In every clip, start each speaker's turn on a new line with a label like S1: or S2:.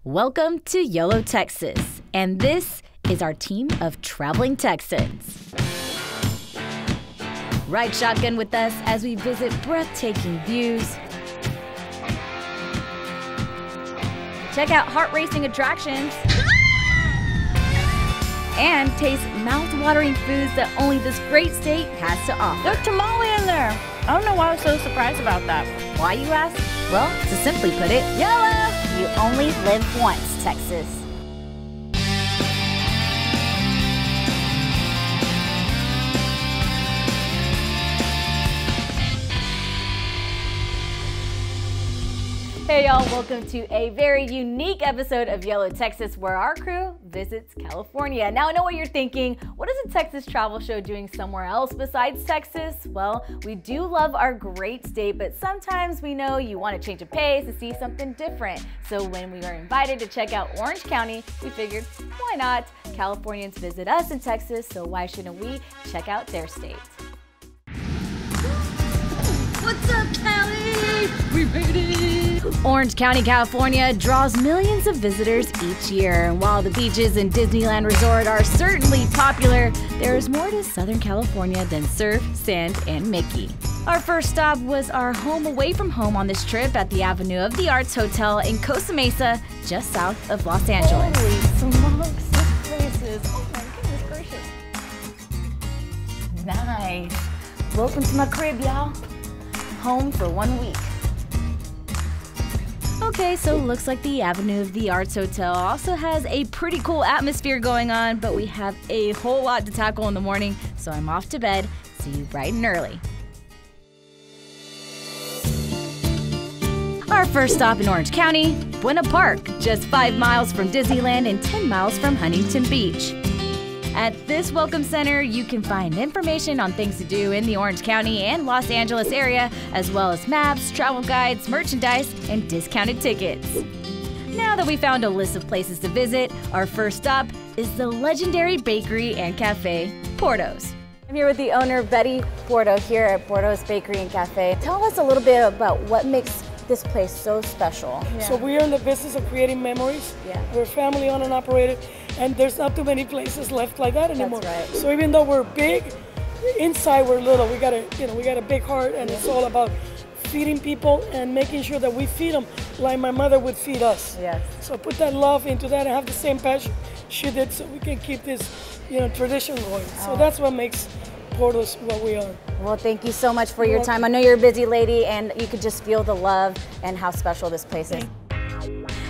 S1: Welcome to Yolo, Texas, and this is our team of traveling Texans. Ride shotgun with us as we visit breathtaking views, check out heart-racing attractions, and taste mouth-watering foods that only this great state has to offer.
S2: There's tamale in there. I don't know why I was so surprised about that.
S1: Why, you ask? Well, to simply put it, YOLO! You only live once, Texas. Hey y'all, welcome to a very unique episode of Yolo, Texas, where our crew visits California. Now I know what you're thinking, what is a Texas travel show doing somewhere else besides Texas? Well, we do love our great state, but sometimes we know you want to change of pace and see something different. So when we were invited to check out Orange County, we figured, why not? Californians visit us in Texas, so why shouldn't we check out their state? What's up, Cali? We made it! Orange County, California draws millions of visitors each year. And while the beaches and Disneyland Resort are certainly popular, there is more to Southern California than surf, sand, and Mickey. Our first stop was our home away from home on this trip at the Avenue of the Arts Hotel in Costa Mesa, just south of Los Angeles.
S2: Holy smokes, this place is, oh my goodness gracious.
S1: Nice. Welcome to my crib, y'all. Home for 1 week. Okay, so looks like the Avenue of the Arts Hotel also has a pretty cool atmosphere going on, but we have a whole lot to tackle in the morning, so I'm off to bed. See you bright and early. Our first stop in Orange County, Buena Park, just 5 miles from Disneyland and 10 miles from Huntington Beach. At this welcome center, you can find information on things to do in the Orange County and Los Angeles area, as well as maps, travel guides, merchandise, and discounted tickets. Now that we found a list of places to visit, our first stop is the legendary bakery and cafe, Porto's. I'm here with the owner, Betty Porto, here at Porto's Bakery and Cafe. Tell us a little bit about what makes this place so special.
S3: Yeah. So we are in the business of creating memories. Yeah. We're family owned and operated, and there's not too many places left like that anymore.
S1: That's right.
S3: So even though we're big, inside we're little. We got a big heart, and it's all about feeding people and making sure that we feed them like my mother would feed us.
S1: Yes.
S3: So put that love into that and have the same passion she did, so we can keep this, tradition going. So that's what makes Porto's what we are.
S1: Well, thank you so much for your time. I know you're a busy lady, and you could just feel the love and how special this place is.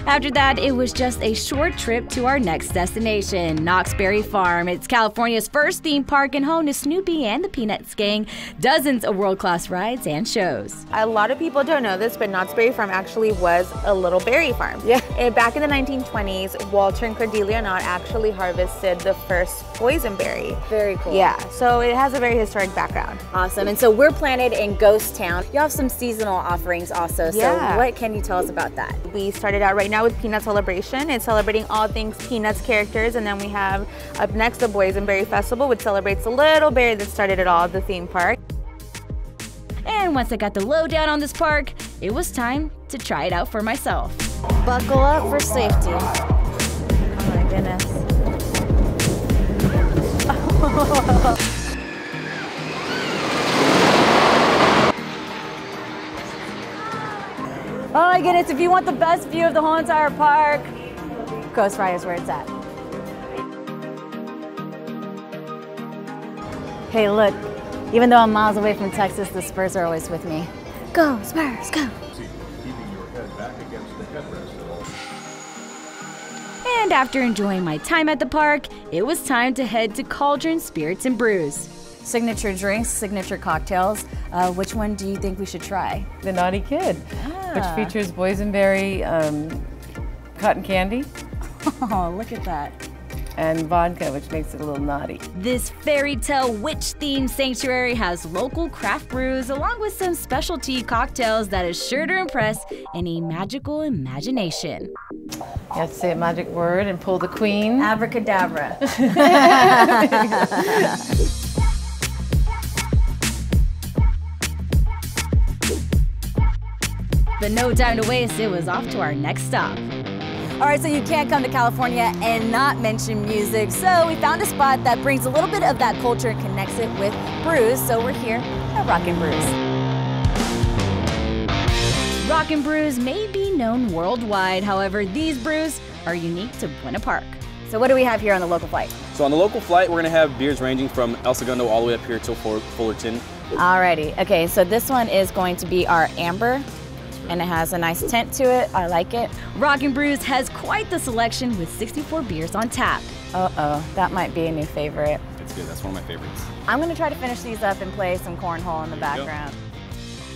S1: After that, it was just a short trip to our next destination, Knott's Berry Farm. It's California's first theme park and home to Snoopy and the Peanuts gang, dozens of world-class rides and shows.
S4: A lot of people don't know this, but Knott's Berry Farm actually was a little berry farm.
S1: Yeah.
S4: Back in the 1920s, Walter and Cordelia Knott actually harvested the first boysenberry.
S1: Very cool.
S4: Yeah, so it has a very historic background.
S1: Awesome. And so we're planted in Ghost Town. You have some seasonal offerings also.
S4: Yeah.
S1: So what can you tell us about that?
S4: We started out right now with Peanut Celebration. It's celebrating all things Peanuts characters, and then we have up next the Boysenberry Festival, which celebrates the little berry that started it all, the theme park.
S1: And once I got the lowdown on this park, it was time to try it out for myself. Buckle up for safety. Oh my goodness. Oh my goodness, if you want the best view of the whole entire park, Coast Ride is where it's at. Hey, look, even though I'm miles away from Texas, the Spurs are always with me. Go, Spurs, go!
S5: Keeping your head back against the headrest at all.
S1: And after enjoying my time at the park, it was time to head to Cauldron Spirits and Brews. Signature drinks, signature cocktails. Which one do you think we should try?
S6: The Naughty Kid, which features boysenberry, cotton candy.
S1: Oh, look at that.
S6: And vodka, which makes it a little naughty.
S1: This fairy tale witch-themed sanctuary has local craft brews along with some specialty cocktails that is sure to impress any magical imagination.
S6: You have to say a magic word and pull the queen.
S1: Abracadabra. But no time to waste, it was off to our next stop. All right, so you can't come to California and not mention music. So we found a spot that brings a little bit of that culture and connects it with brews. So we're here at Rockin' Brews. Rockin' Brews may be known worldwide. However, these brews are unique to Buena Park. So what do we have here on the local flight?
S7: So on the local flight, we're gonna have beers ranging from El Segundo all the way up here till Fullerton.
S1: Alrighty, okay, so this one is going to be our amber, and it has a nice tint to it. I like it. Rockin' Brews has quite the selection with 64 beers on tap. Uh-oh, that might be a new favorite.
S7: It's good, that's one of my favorites.
S1: I'm gonna try to finish these up and play some cornhole in the background.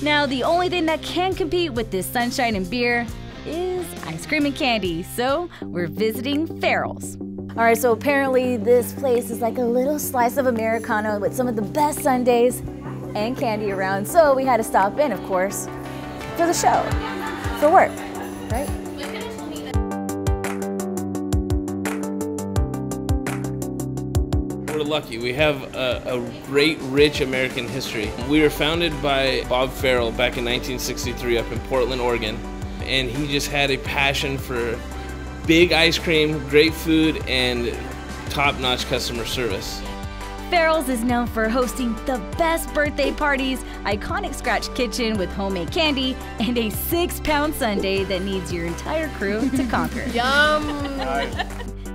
S1: Now, the only thing that can compete with this sunshine and beer is ice cream and candy, so we're visiting Farrell's. All right, so apparently this place is like a little slice of Americano with some of the best sundaes and candy around, so we had to stop in, of course, for the show, for work, right?
S8: We're lucky. We have a great, rich American history. We were founded by Bob Farrell back in 1963 up in Portland, Oregon, and he just had a passion for big ice cream, great food, and top-notch customer service.
S1: Farrell's is known for hosting the best birthday parties, iconic scratch kitchen with homemade candy, and a 6-pound sundae that needs your entire crew to conquer.
S2: Yum!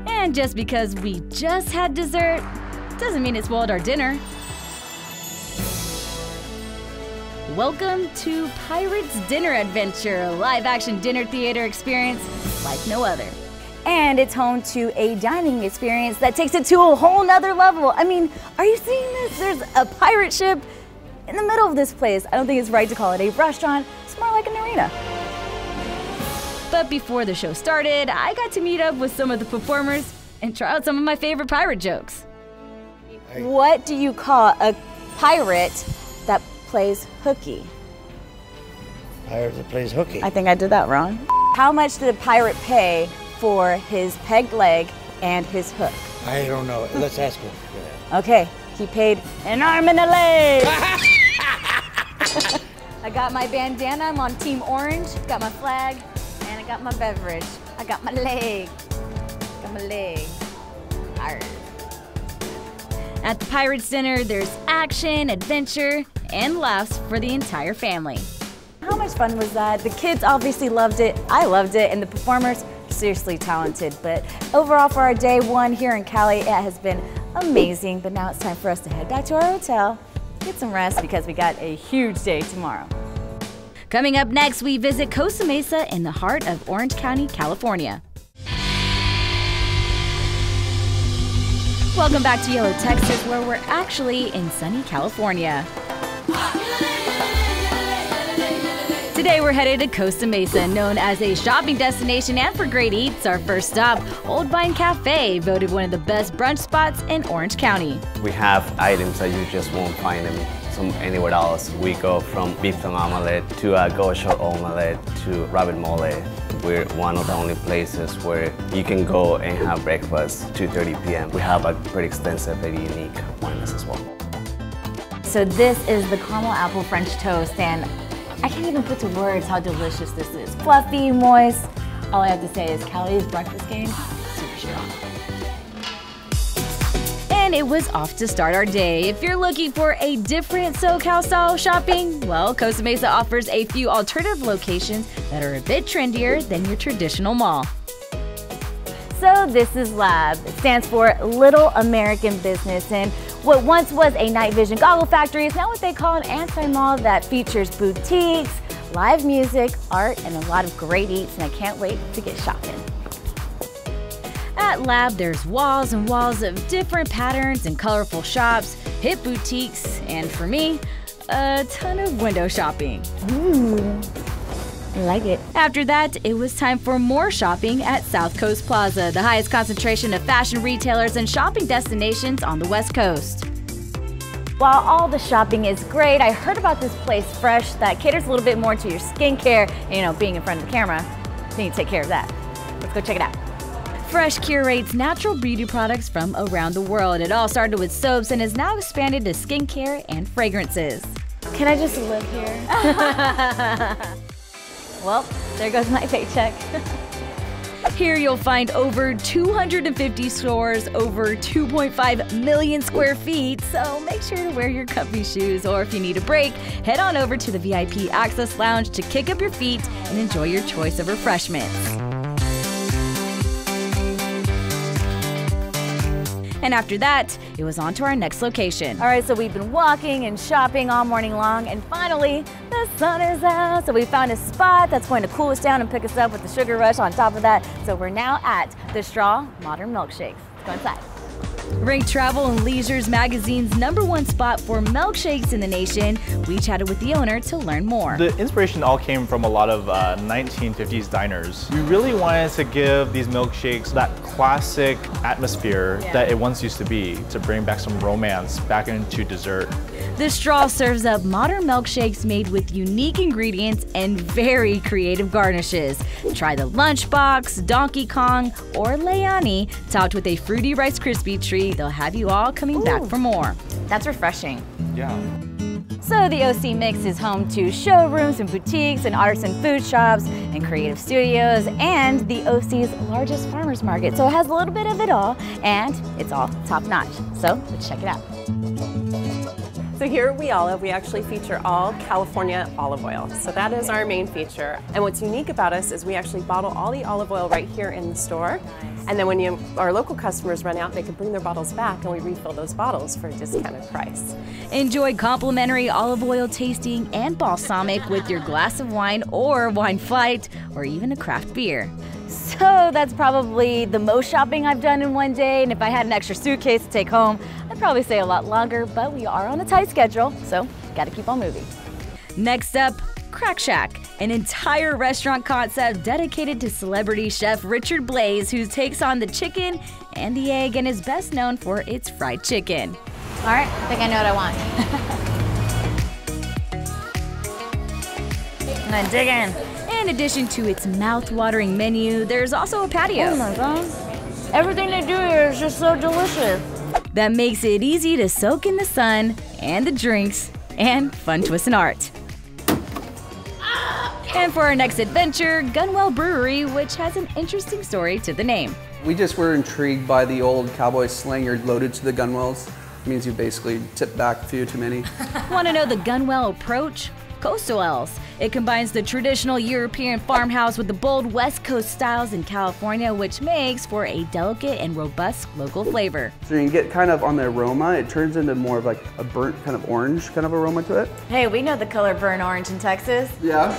S1: And just because we just had dessert, doesn't mean it spoiled our dinner. Welcome to Pirates Dinner Adventure, a live-action dinner theater experience like no other. And it's home to a dining experience that takes it to a whole nother level. I mean, are you seeing this? There's a pirate ship in the middle of this place. I don't think it's right to call it a restaurant. It's more like an arena. But before the show started, I got to meet up with some of the performers and try out some of my favorite pirate jokes. What do you call a pirate that plays hooky?
S9: Pirate that plays hooky.
S1: I think I did that wrong. How much did a pirate pay for his pegged leg and his hook?
S9: I don't know. Let's ask him.
S1: Okay, he paid an arm and a leg. I got my bandana, I'm on Team Orange, got my flag, and I got my beverage. I got my leg. Got my leg. Arr. At the Pirates Dinner, there's action, adventure, and laughs for the entire family. How much fun was that? The kids obviously loved it, I loved it, and the performers, seriously talented. But overall for our day one here in Cali, it has been amazing. But now it's time for us to head back to our hotel, get some rest because we got a huge day tomorrow. Coming up next, we visit Costa Mesa in the heart of Orange County, California. Welcome back to Yolo Texas, where we're actually in sunny California. Today we're headed to Costa Mesa, known as a shopping destination and for great eats. Our first stop, Old Vine Cafe, voted one of the best brunch spots in Orange County.
S10: We have items that you just won't find them anywhere else. We go from beef tongue omelette to a gaucho omelette to rabbit mole. We're one of the only places where you can go and have breakfast 2:30 p.m. We have a pretty extensive, very unique wine list as well.
S1: So this is the caramel apple French toast, and I can't even put to words how delicious this is. Fluffy, moist. All I have to say is Cali's breakfast game, super strong. And it was off to start our day. If you're looking for a different SoCal style shopping, well, Costa Mesa offers a few alternative locations that are a bit trendier than your traditional mall. So this is LAB. It stands for Little American Business, and what once was a night vision goggle factory is now what they call an anti-mall that features boutiques, live music, art, and a lot of great eats, and I can't wait to get shopping. At LAB, there's walls and walls of different patterns and colorful shops, hip boutiques, and for me, a ton of window shopping. Ooh, I like it. After that, it was time for more shopping at South Coast Plaza, the highest concentration of fashion retailers and shopping destinations on the West Coast. While all the shopping is great, I heard about this place, Fresh, that caters a little bit more to your skincare, and, being in front of the camera, you need to take care of that. Let's go check it out. Fresh curates natural beauty products from around the world. It all started with soaps and has now expanded to skincare and fragrances. Can I just live here? Well, there goes my paycheck. Here you'll find over 250 stores, over 2.5 million square feet, so make sure to wear your comfy shoes, or if you need a break, head on over to the VIP Access Lounge to kick up your feet and enjoy your choice of refreshments. And after that, it was on to our next location.
S4: All right, so we've been walking and shopping all morning long, and finally, the sun is out. So we found a spot that's going to cool us down and pick us up with the sugar rush on top of that. So we're now at the Straw Modern Milkshakes. Let's go inside.
S1: Ranked Travel and Leisure's magazine's #1 spot for milkshakes in the nation, we chatted with the owner to learn more.
S11: The inspiration all came from a lot of 1950s diners. We really wanted to give these milkshakes that classic atmosphere that it once used to be, to bring back some romance back into dessert.
S1: The Straw serves up modern milkshakes made with unique ingredients and very creative garnishes. Try the Lunchbox, Donkey Kong, or Leilani, topped with a fruity Rice Krispie treat. They'll have you all coming back for more.
S4: That's refreshing.
S11: Yeah.
S1: So the OC Mix is home to showrooms and boutiques and artisan food shops and creative studios and the OC's largest farmers market. So it has a little bit of it all, and it's all top notch. So let's check it out.
S12: So here at We Olive, we actually feature all California olive oil. So that is our main feature. And what's unique about us is we actually bottle all the olive oil right here in the store. And then when our local customers run out, they can bring their bottles back and we refill those bottles for a discounted price.
S1: Enjoy complimentary olive oil tasting and balsamic with your glass of wine or wine flight, or even a craft beer.
S4: So that's probably the most shopping I've done in one day, and if I had an extra suitcase to take home, I'd probably stay a lot longer, but we are on a tight schedule, so gotta keep on moving.
S1: Next up, Crack Shack, an entire restaurant concept dedicated to celebrity chef Richard Blais, who takes on the chicken and the egg and is best known for its fried chicken.
S4: All right, I think I know what I want. I'm gonna dig in.
S1: In addition to its mouth-watering menu, there's also a patio.
S4: Oh my God. Everything they do here is just so delicious.
S1: That makes it easy to soak in the sun and the drinks and fun twists and art. And for our next adventure, Gunwell Brewery, which has an interesting story to the name.
S13: We just were intrigued by the old cowboy slang, you're loaded to the gunwells. It means you basically tip back a few too many.
S1: Want to know the Gunwell approach? Coastal Ales. It combines the traditional European farmhouse with the bold West Coast styles in California, which makes for a delicate and robust local flavor.
S13: So you can get kind of on the aroma, it turns into more of like a burnt kind of orange kind of aroma to it.
S4: Hey, we know the color burnt orange in Texas.
S13: Yeah.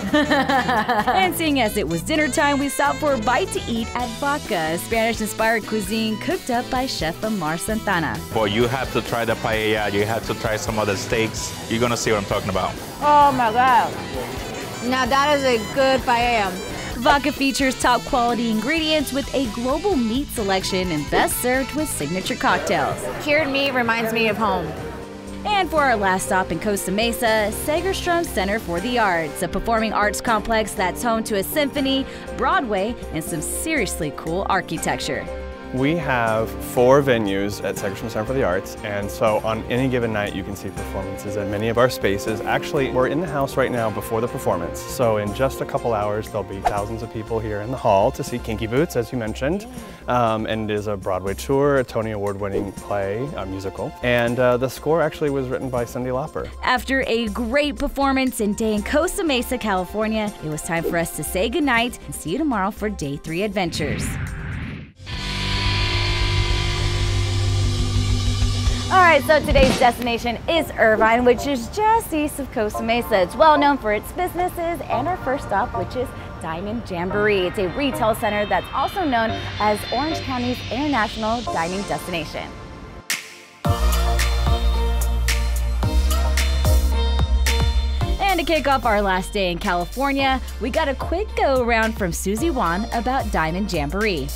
S1: And seeing as it was dinner time, we stopped for a bite to eat at Vaca, Spanish-inspired cuisine cooked up by Chef Amar Santana.
S14: Boy, you have to try the paella, you have to try some of the steaks. You're gonna see what I'm talking about.
S4: Oh my God. Now that is a good paella.
S1: Vaca features top quality ingredients with a global meat selection and best served with signature cocktails.
S4: Cured meat reminds me of home.
S1: And for our last stop in Costa Mesa, Segerstrom Center for the Arts, a performing arts complex that's home to a symphony, Broadway, and some seriously cool architecture.
S11: We have 4 venues at Segerstrom Center for the Arts, and so on any given night you can see performances in many of our spaces. Actually, we're in the house right now before the performance, so in just a couple hours there'll be thousands of people here in the hall to see Kinky Boots, as you mentioned. And it is a Broadway tour, a Tony Award-winning play, a musical, and the score actually was written by Cyndi Lauper.
S1: After a great performance and day in Costa Mesa, California, it was time for us to say goodnight and see you tomorrow for Day 3 adventures.
S4: All right, so today's destination is Irvine, which is just east of Costa Mesa. It's well known for its businesses, and our first stop, which is Dining Jamboree. It's a retail center that's also known as Orange County's international dining destination.
S1: And to kick off our last day in California, we got a quick go around from Susie Wan about Diamond Jamboree.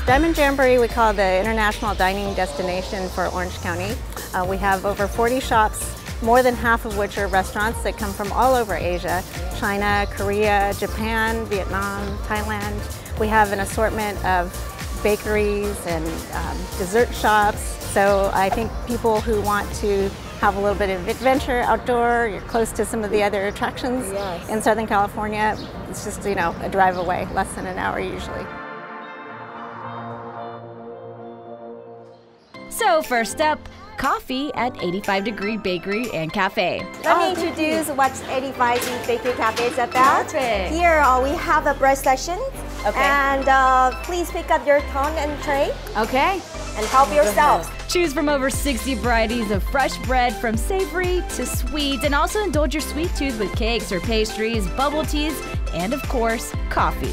S15: Diamond Jamboree we call the international dining destination for Orange County. We have over 40 shops, more than half of which are restaurants that come from all over Asia, China, Korea, Japan, Vietnam, Thailand. We have an assortment of bakeries and dessert shops. So I think people who want to have a little bit of adventure outdoor, you're close to some of the other attractions in Southern California, It's just, you know, a drive away, less than an hour usually.
S1: So first up, coffee at 85 Degree Bakery and Cafe.
S16: Let me introduce what 85 Bakery Cafe is about.
S1: Perfect.
S16: Here we have a bread section.
S1: Okay.
S16: And please pick up your tongue and tray.
S1: Okay.
S16: And help yourselves.
S1: Choose from over 60 varieties of fresh bread from savory to sweet, and also indulge your sweet tooth with cakes or pastries, bubble teas, and of course, coffee.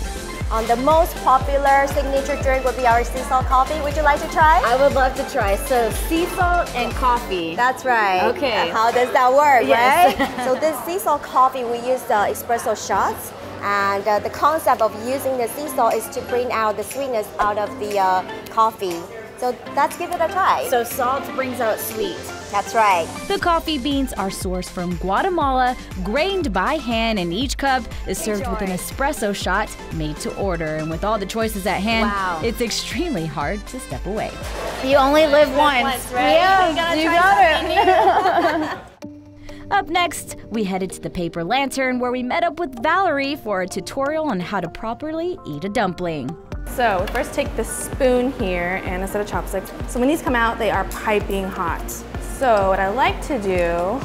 S16: The most popular signature drink would be our sea salt coffee. Would you like to try?
S4: I would love to try. So sea salt and coffee.
S16: That's right.
S4: Okay.
S16: How does that work,
S4: Yes.
S16: right? So this sea salt coffee, we use espresso shots. And the concept of using the sea salt is to bring out the sweetness out of the coffee. So let's give it a try.
S4: So salt brings out sweet.
S16: That's right.
S1: The coffee beans are sourced from Guatemala, grained by hand, and each cup is served with an espresso shot made to order. And with all the choices at hand, it's extremely hard to step away.
S4: You only live once, right?
S16: Yeah,
S4: you got it.
S1: Up next, we headed to the Paper Lantern where we met up with Valerie for a tutorial on how to properly eat a dumpling.
S2: So first take the spoon here and a set of chopsticks. So when these come out, they are piping hot. So what I like to do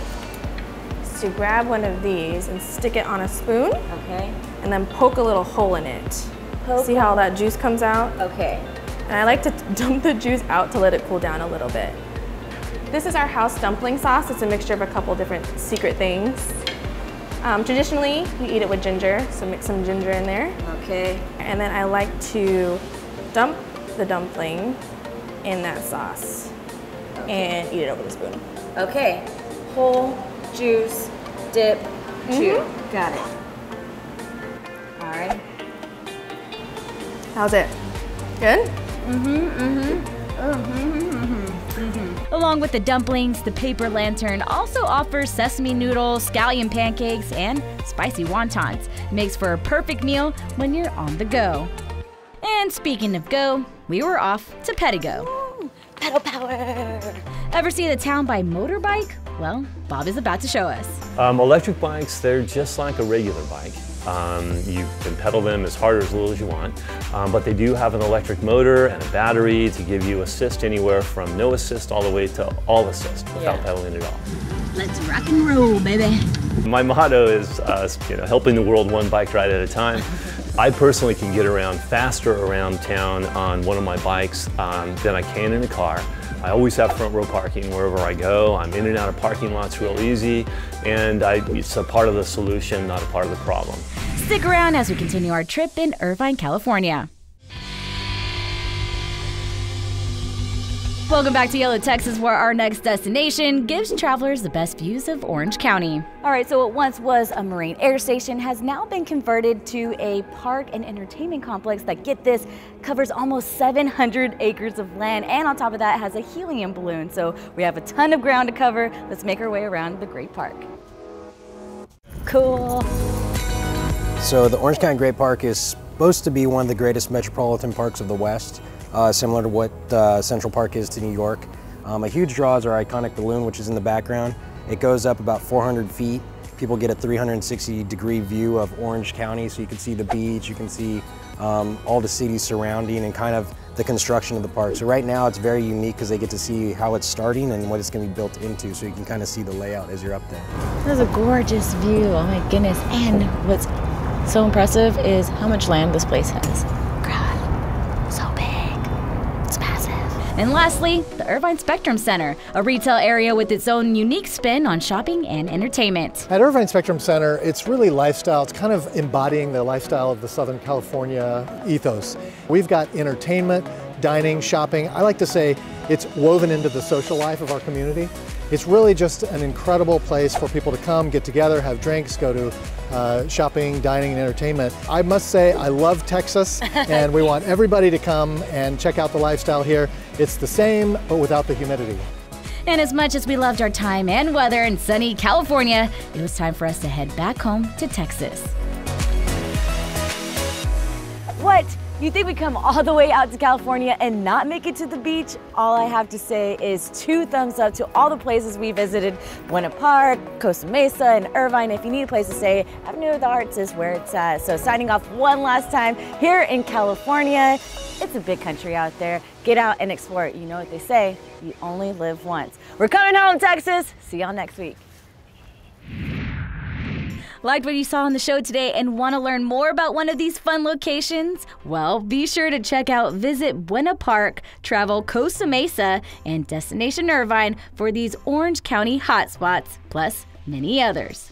S2: is to grab one of these and stick it on a spoon.
S4: Okay.
S2: And then poke a little hole in it. See how that juice comes out?
S4: Okay.
S2: And I like to dump the juice out to let it cool down a little bit. This is our house dumpling sauce. It's a mixture of a couple different secret things. Traditionally, you eat it with ginger, so mix some ginger in there.
S4: Okay.
S2: And then I like to dump the dumpling in that sauce and eat it over the spoon.
S4: Okay. Whole, juice, dip, chew. Got it. All right.
S2: How's it? Good?
S1: Along with the dumplings, the Paper Lantern also offers sesame noodles, scallion pancakes, and spicy wontons. Makes for a perfect meal when you're on the go. And speaking of go, we were off to Pettigo.
S16: Pedal power.
S1: Ever see the town by motorbike? Well, Bob is about to show us.
S17: Electric bikes, they're just like a regular bike. You can pedal them as hard or as little as you want, but they do have an electric motor and a battery to give you assist anywhere from no assist all the way to all assist without pedaling at all.
S1: Let's rock and roll, baby.
S17: My motto is helping the world one bike ride at a time. I personally can get around faster around town on one of my bikes than I can in a car. I always have front row parking wherever I go. I'm in and out of parking lots real easy, and it's a part of the solution, not a part of the problem.
S1: Stick around as we continue our trip in Irvine, California. Welcome back to Yolo, Texas, where our next destination gives travelers the best views of Orange County.
S4: All right, so what once was a Marine Air Station has now been converted to a park and entertainment complex that, get this, covers almost 700 acres of land, and on top of that has a helium balloon. So we have a ton of ground to cover. Let's make our way around the Great Park. Cool.
S18: So the Orange County Great Park is supposed to be one of the greatest metropolitan parks of the West, similar to what Central Park is to New York. A huge draw is our iconic balloon, which is in the background. It goes up about 400 feet. People get a 360-degree view of Orange County, so you can see the beach, you can see all the cities surrounding, and kind of the construction of the park. So right now it's very unique because they get to see how it's starting and what it's going to be built into, so you can kind of see the layout as you're up there.
S19: This is a gorgeous view, oh my goodness. And what's so impressive is how much land this place has. God, so big, it's massive.
S1: And lastly, the Irvine Spectrum Center, a retail area with its own unique spin on shopping and entertainment.
S20: At Irvine Spectrum Center, it's really lifestyle. It's kind of embodying the lifestyle of the Southern California ethos. We've got entertainment, dining, shopping. I like to say it's woven into the social life of our community. It's really just an incredible place for people to come, get together, have drinks, go to shopping, dining, and entertainment. I must say I love Texas, and we want everybody to come and check out the lifestyle here. It's the same, but without the humidity.
S1: And as much as we loved our time and weather in sunny California, it was time for us to head back home to Texas.
S4: What You think we come all the way out to California and not make it to the beach? All I have to say is 2 thumbs up to all the places we visited. Buena Park, Costa Mesa, and Irvine. If you need a place to stay, Avenue of the Arts is where it's at. So signing off one last time here in California. It's a big country out there. Get out and explore it. You know what they say, you only live once. We're coming home, Texas. See y'all next week.
S1: Liked what you saw on the show today and want to learn more about one of these fun locations? Well, be sure to check out Visit Buena Park, Travel Costa Mesa, and Destination Irvine for these Orange County hotspots, plus many others.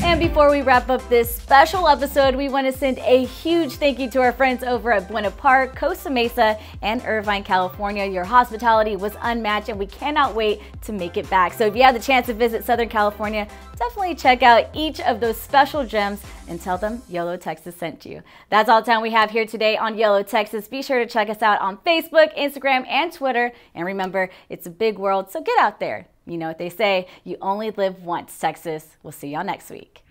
S1: And before we wrap up this special episode, we want to send a huge thank you to our friends over at Buena Park, Costa Mesa, and Irvine, California. Your hospitality was unmatched and we cannot wait to make it back. So if you have the chance to visit Southern California, definitely check out each of those special gems and tell them Yolo Texas sent you. That's all the time we have here today on Yolo Texas. Be sure to check us out on Facebook, Instagram, and Twitter. And remember, it's a big world, so get out there. You know what they say, you only live once, Texas. We'll see y'all next week.